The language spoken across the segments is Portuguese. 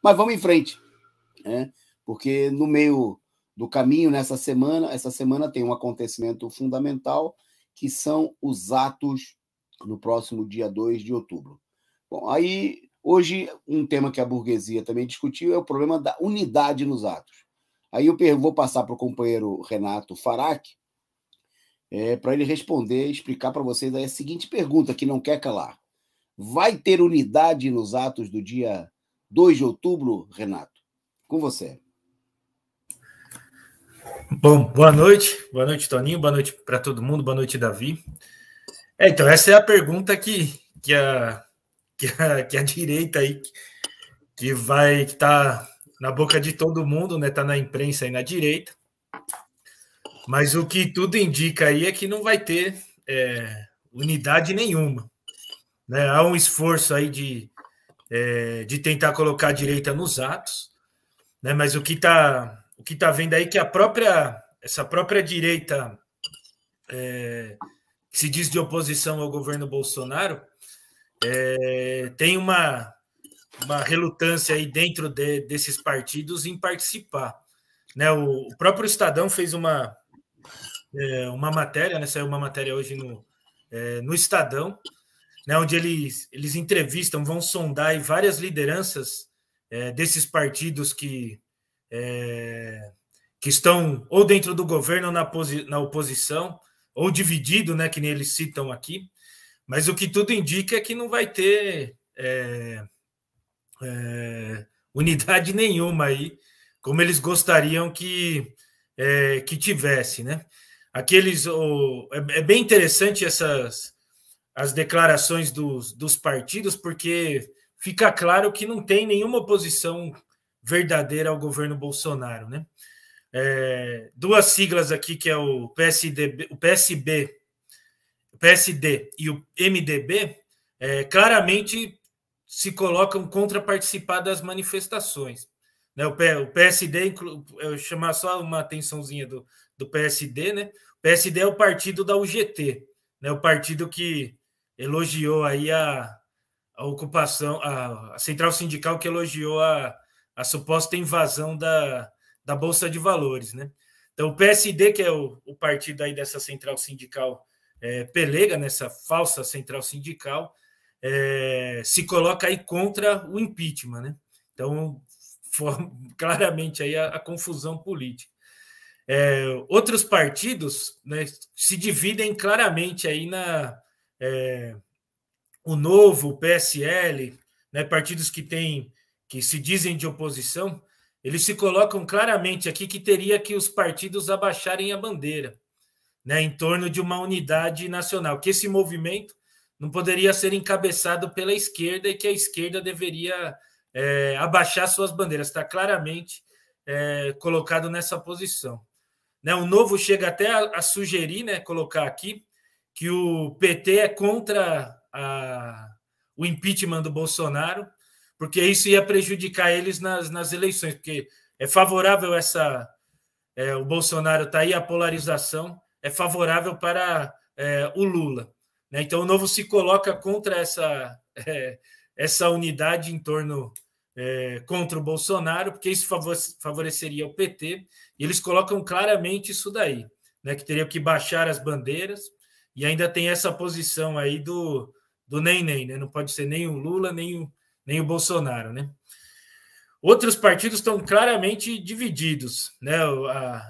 Mas vamos em frente, né? Porque no meio do caminho, essa semana tem um acontecimento fundamental, que são os atos no próximo dia 2 de outubro. Bom, aí, hoje, um tema que a burguesia também discutiu é o problema da unidade nos atos. Aí eu vou passar para o companheiro Renato Farac, para ele responder, explicar para vocês aí a seguinte pergunta, que não quer calar. Vai ter unidade nos atos do dia 2 de outubro, Renato? Com você. Bom, boa noite, Toninho, boa noite para todo mundo, boa noite, Davi. Então, essa é a pergunta que a direita aí, que está na boca de todo mundo, né? Está na imprensa e na direita. Mas o que tudo indica aí é que não vai ter unidade nenhuma, né? Há um esforço aí de tentar colocar a direita nos atos, né? Mas o que tá vendo aí é que essa própria direita que se diz de oposição ao governo Bolsonaro tem uma relutância aí dentro desses partidos em participar, né? O próprio Estadão fez uma matéria, né? Saiu uma matéria hoje no Estadão, né? Onde eles entrevistam, vão sondar aí várias lideranças desses partidos que estão ou dentro do governo ou na oposição, ou dividido, né? Que nem eles citam aqui. Mas o que tudo indica é que não vai ter unidade nenhuma aí, como eles gostariam que tivesse, né? É bem interessante as declarações dos partidos, porque fica claro que não tem nenhuma oposição verdadeira ao governo Bolsonaro, né? Duas siglas aqui, que é o PSD e o MDB, claramente se colocam contra participar das manifestações, né? O PSD, eu chamar só uma atençãozinha do PSD, né? O PSD é o partido da UGT, né? O partido que elogiou aí a ocupação, a central sindical que elogiou a suposta invasão da Bolsa de Valores, né? Então, o PSD, que é o partido aí dessa central sindical pelega, nessa falsa central sindical, se coloca aí contra o impeachment, né? Então, claramente aí a confusão política. Outros partidos, né, se dividem claramente aí o Novo, o PSL, né, partidos que se dizem de oposição, eles se colocam claramente aqui que teria que os partidos abaixarem a bandeira, né, em torno de uma unidade nacional, que esse movimento não poderia ser encabeçado pela esquerda e que a esquerda deveria abaixar suas bandeiras. Está claramente colocado nessa posição, né? O Novo chega até a sugerir, né, colocar aqui, que o PT é contra o impeachment do Bolsonaro, porque isso ia prejudicar eles nas eleições, porque é favorável o Bolsonaro está aí, a polarização é favorável para o Lula, né? Então o Novo se coloca contra essa unidade em torno contra o Bolsonaro, porque isso favoreceria o PT, e eles colocam claramente isso daí, né? Que teriam que baixar as bandeiras, e ainda tem essa posição aí do nem, né? Não pode ser nem o Lula, nem o Bolsonaro, né? Outros partidos estão claramente divididos, né?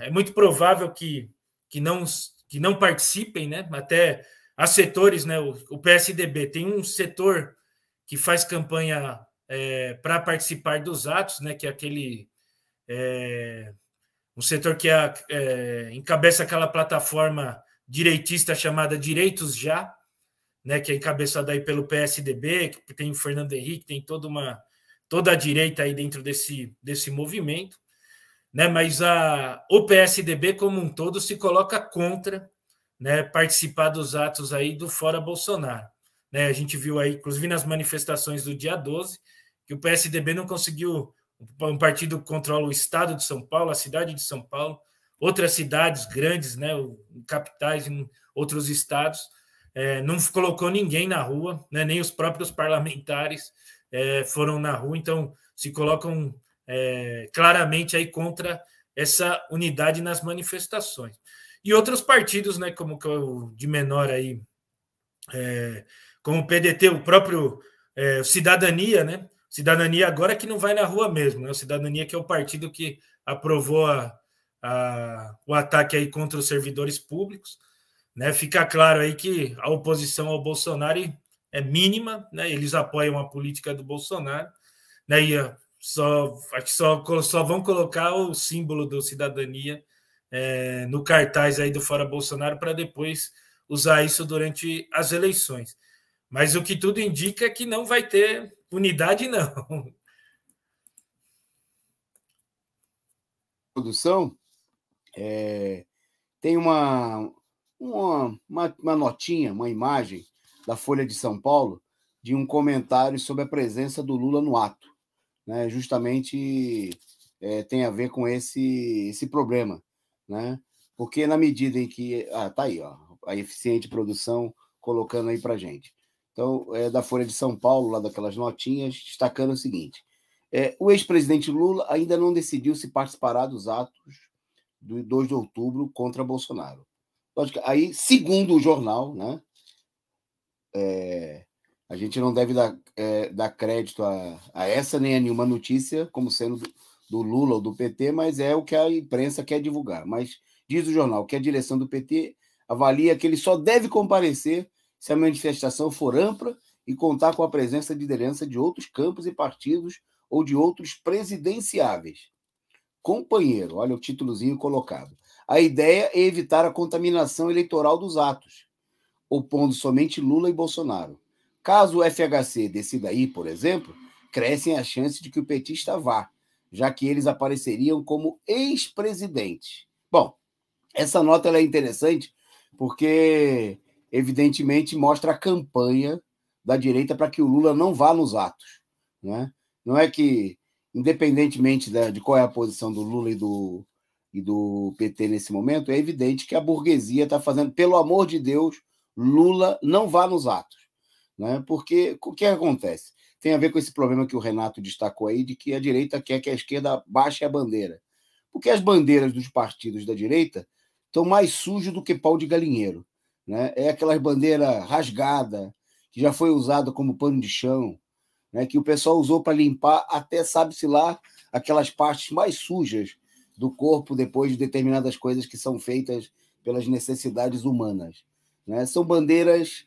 É muito provável que não participem, né? Até há setores, né? O PSDB tem um setor que faz campanha para participar dos atos, né? Que é aquele um setor que encabeça aquela plataforma direitista chamada Direitos Já, né? Que é encabeçada aí pelo PSDB, que tem o Fernando Henrique, tem toda a direita aí dentro desse movimento, né? Mas o PSDB como um todo se coloca contra, né, participar dos atos aí do Fora Bolsonaro, né? A gente viu aí, inclusive nas manifestações do dia 12, que o PSDB não conseguiu, um partido que controla o estado de São Paulo, a cidade de São Paulo, outras cidades grandes, né, capitais em outros estados, não colocou ninguém na rua, né, nem os próprios parlamentares foram na rua. Então se colocam claramente aí contra essa unidade nas manifestações. E outros partidos, né, como o de menor aí, como o PDT, o próprio Cidadania, né? Cidadania agora que não vai na rua mesmo, né? O Cidadania, que é o partido que aprovou o ataque aí contra os servidores públicos, né? Fica claro aí que a oposição ao Bolsonaro é mínima, né? Eles apoiam a política do Bolsonaro, né? E acho que só vão colocar o símbolo do Cidadania no cartaz aí do Fora Bolsonaro para depois usar isso durante as eleições. Mas o que tudo indica é que não vai ter unidade, não. Produção, tem uma notinha, uma imagem da Folha de São Paulo de um comentário sobre a presença do Lula no ato, né? Justamente tem a ver com esse problema, né? Porque na medida em que... tá aí, ó, a eficiente produção colocando aí para gente. Então, da Folha de São Paulo, lá daquelas notinhas, destacando o seguinte: o ex-presidente Lula ainda não decidiu se participará dos atos do 2 de outubro contra Bolsonaro. Aí, segundo o jornal, né, a gente não deve dar crédito a essa nem a nenhuma notícia como sendo do Lula ou do PT, mas é o que a imprensa quer divulgar. Mas diz o jornal que a direção do PT avalia que ele só deve comparecer se a manifestação for ampla e contar com a presença de liderança de outros campos e partidos ou de outros presidenciáveis. Companheiro, olha o títulozinho colocado. A ideia é evitar a contaminação eleitoral dos atos, opondo somente Lula e Bolsonaro. Caso o FHC decida ir, por exemplo, crescem as chances de que o petista vá, já que eles apareceriam como ex-presidentes. Bom, essa nota é interessante porque, evidentemente, mostra a campanha da direita para que o Lula não vá nos atos, né? Não é que, independentemente de qual é a posição do Lula e do PT nesse momento, é evidente que a burguesia está fazendo, pelo amor de Deus, Lula não vá nos atos, né? Porque o que acontece? Tem a ver com esse problema que o Renato destacou aí, de que a direita quer que a esquerda baixe a bandeira. Porque as bandeiras dos partidos da direita estão mais sujos do que pau de galinheiro, né? É aquelas bandeiras rasgadas, que já foi usada como pano de chão, né? Que o pessoal usou para limpar até, sabe-se lá, aquelas partes mais sujas do corpo depois de determinadas coisas que são feitas pelas necessidades humanas, né? São bandeiras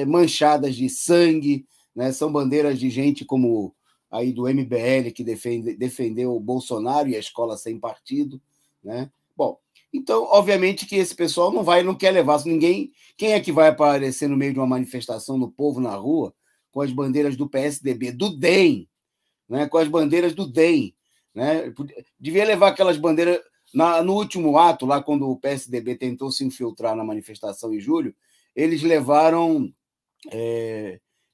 manchadas de sangue, né? São bandeiras de gente como aí do MBL, que defendeu o Bolsonaro e a escola sem partido, né? Bom, então, obviamente que esse pessoal não quer levar ninguém. Quem é que vai aparecer no meio de uma manifestação no povo na rua com as bandeiras do PSDB, do DEM, né? Com as bandeiras do DEM, né? Devia levar aquelas bandeiras no último ato, lá quando o PSDB tentou se infiltrar na manifestação em julho, eles levaram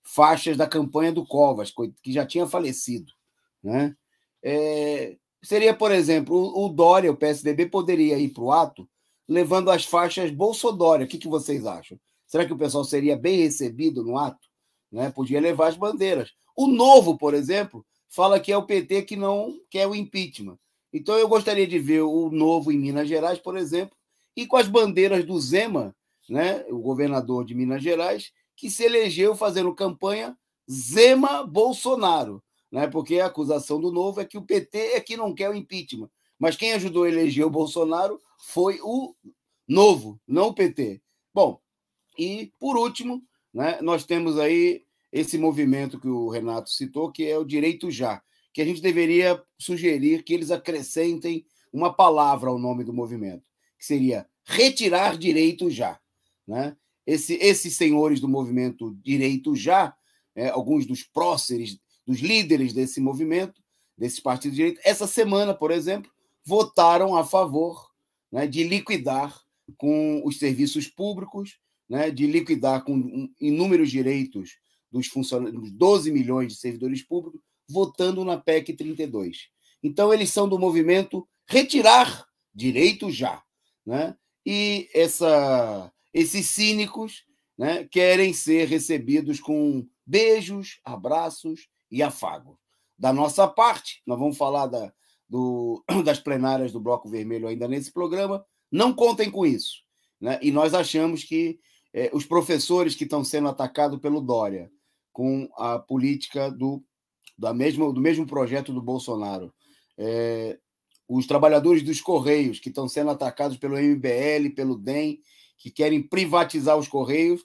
faixas da campanha do Covas, que já tinha falecido, né? Seria, por exemplo, o Dória, o PSDB, poderia ir para o ato levando as faixas Bolsodória. O que vocês acham? Será que o pessoal seria bem recebido no ato? Né? Podia levar as bandeiras. O Novo, por exemplo, fala que é o PT que não quer o impeachment. Então, eu gostaria de ver o Novo em Minas Gerais, por exemplo, e com as bandeiras do Zema, né? O governador de Minas Gerais, que se elegeu fazendo campanha Zema-Bolsonaro, né? Porque a acusação do Novo é que o PT é que não quer o impeachment. Mas quem ajudou a eleger o Bolsonaro foi o Novo, não o PT. Bom, e, por último, né, nós temos aí esse movimento que o Renato citou, que é o Direito Já, que a gente deveria sugerir que eles acrescentem uma palavra ao nome do movimento, que seria retirar direito já, né? Esses senhores do movimento Direito Já, alguns dos próceres, dos líderes desse movimento, desses partidos de direita, essa semana, por exemplo, votaram a favor, né, de liquidar com os serviços públicos, né, de liquidar com inúmeros direitos dos funcionários, dos 12 milhões de servidores públicos, votando na PEC 32. Então, eles são do movimento Retirar Direito Já, né? E esses cínicos, né, querem ser recebidos com beijos, abraços e afagos. Da nossa parte, nós vamos falar das plenárias do Bloco Vermelho ainda nesse programa, não contem com isso. Né? E nós achamos que os professores que estão sendo atacados pelo Dória, com a política do mesmo projeto do Bolsonaro, os trabalhadores dos Correios, que estão sendo atacados pelo MBL, pelo DEM, que querem privatizar os Correios,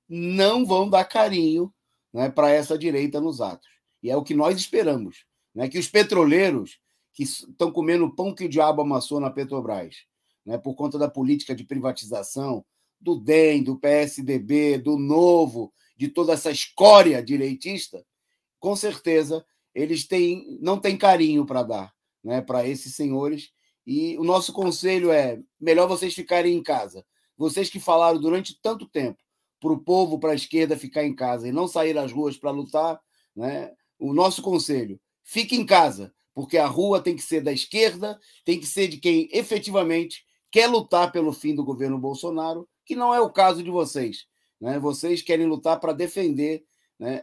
não vão dar carinho, né, para essa direita nos atos. E é o que nós esperamos, né, que os petroleiros que estão comendo pão que o diabo amassou na Petrobras, né, por conta da política de privatização do DEM, do PSDB, do Novo, de toda essa escória direitista, com certeza eles não têm carinho para dar, né, para esses senhores. E o nosso conselho é: melhor vocês ficarem em casa. Vocês que falaram durante tanto tempo para o povo, para a esquerda ficar em casa e não sair às ruas para lutar, né? O nosso conselho: fique em casa, porque a rua tem que ser da esquerda, tem que ser de quem efetivamente quer lutar pelo fim do governo Bolsonaro, que não é o caso de vocês. Né? Vocês querem lutar para defender, né,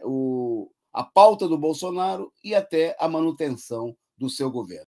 a pauta do Bolsonaro e até a manutenção do seu governo.